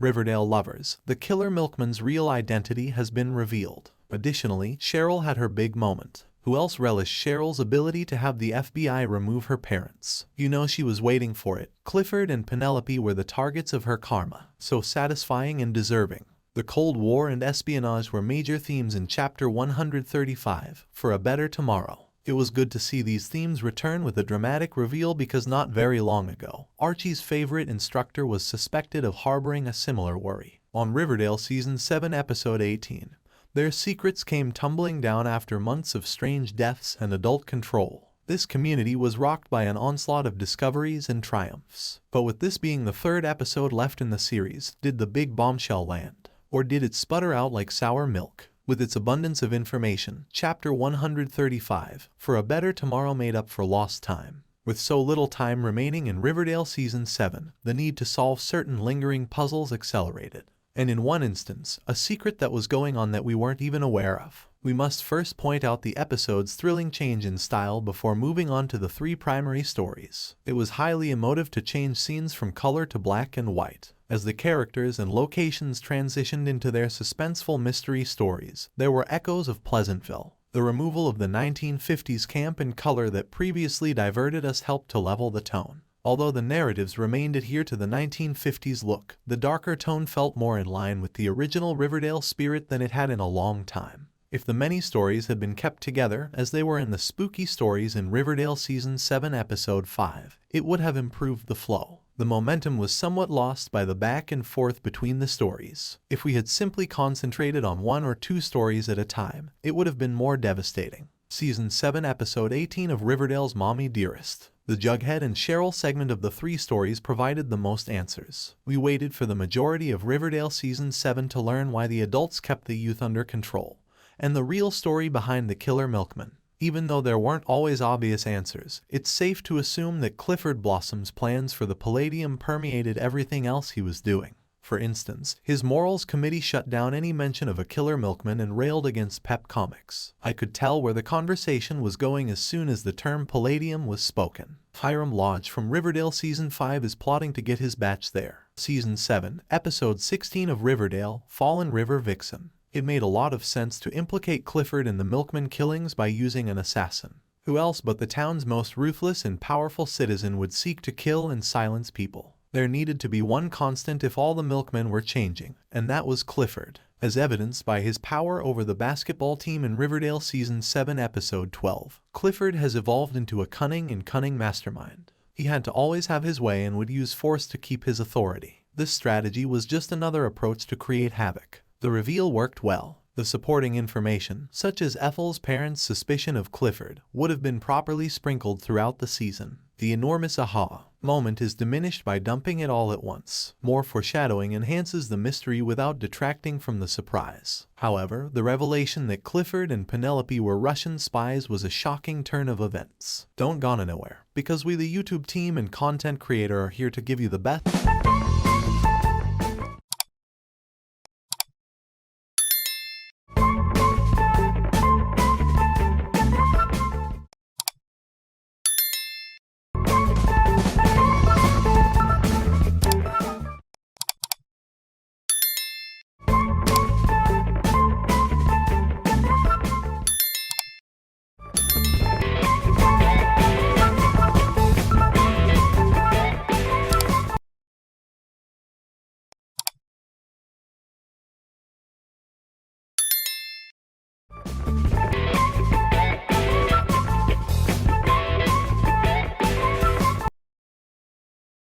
Riverdale lovers, the killer milkman's real identity has been revealed. Additionally, Cheryl had her big moment. Who else relished Cheryl's ability to have the FBI remove her parents? You know she was waiting for it. Clifford and Penelope were the targets of her karma. So satisfying and deserving. The Cold War and espionage were major themes in Chapter 135, For a Better Tomorrow. It was good to see these themes return with a dramatic reveal because not very long ago, Archie's favorite instructor was suspected of harboring a similar worry. On Riverdale Season 7 Episode 18, their secrets came tumbling down after months of strange deaths and adult control. This community was rocked by an onslaught of discoveries and triumphs. But with this being the third episode left in the series, did the big bombshell land? Or did it sputter out like sour milk? With its abundance of information, Chapter 135, For a Better Tomorrow made up for lost time. With so little time remaining in Riverdale Season 7, the need to solve certain lingering puzzles accelerated. And in one instance, a secret that was going on that we weren't even aware of. We must first point out the episode's thrilling change in style before moving on to the three primary stories. It was highly emotive to change scenes from color to black and white. As the characters and locations transitioned into their suspenseful mystery stories, there were echoes of Pleasantville. The removal of the 1950s camp and color that previously diverted us helped to level the tone. Although the narratives remained adhered to the 1950s look, the darker tone felt more in line with the original Riverdale spirit than it had in a long time. If the many stories had been kept together as they were in the spooky stories in Riverdale Season 7 Episode 5, it would have improved the flow. The momentum was somewhat lost by the back and forth between the stories. If we had simply concentrated on one or two stories at a time, it would have been more devastating. Season 7 Episode 18 of Riverdale's Mommy Dearest. The Jughead and Cheryl segment of the three stories provided the most answers. We waited for the majority of Riverdale Season 7 to learn why the adults kept the youth under control, and the real story behind the killer milkman. Even though there weren't always obvious answers, it's safe to assume that Clifford Blossom's plans for the Palladium permeated everything else he was doing. For instance, his morals committee shut down any mention of a killer milkman and railed against Pep Comics. I could tell where the conversation was going as soon as the term Palladium was spoken. Hiram Lodge from Riverdale Season 5 is plotting to get his batch there. Season 7, Episode 16 of Riverdale, Fallen River Vixen. It made a lot of sense to implicate Clifford in the milkman killings by using an assassin. Who else but the town's most ruthless and powerful citizen would seek to kill and silence people? There needed to be one constant if all the milkmen were changing, and that was Clifford, as evidenced by his power over the basketball team in Riverdale Season 7 Episode 12. Clifford has evolved into a cunning mastermind. He had to always have his way and would use force to keep his authority. This strategy was just another approach to create havoc. The reveal worked well. The supporting information, such as Ethel's parents' suspicion of Clifford, would have been properly sprinkled throughout the season. The enormous aha moment is diminished by dumping it all at once. More foreshadowing enhances the mystery without detracting from the surprise. However, the revelation that Clifford and Penelope were Russian spies was a shocking turn of events. Don't go nowhere, because we the YouTube team and content creator are here to give you the best.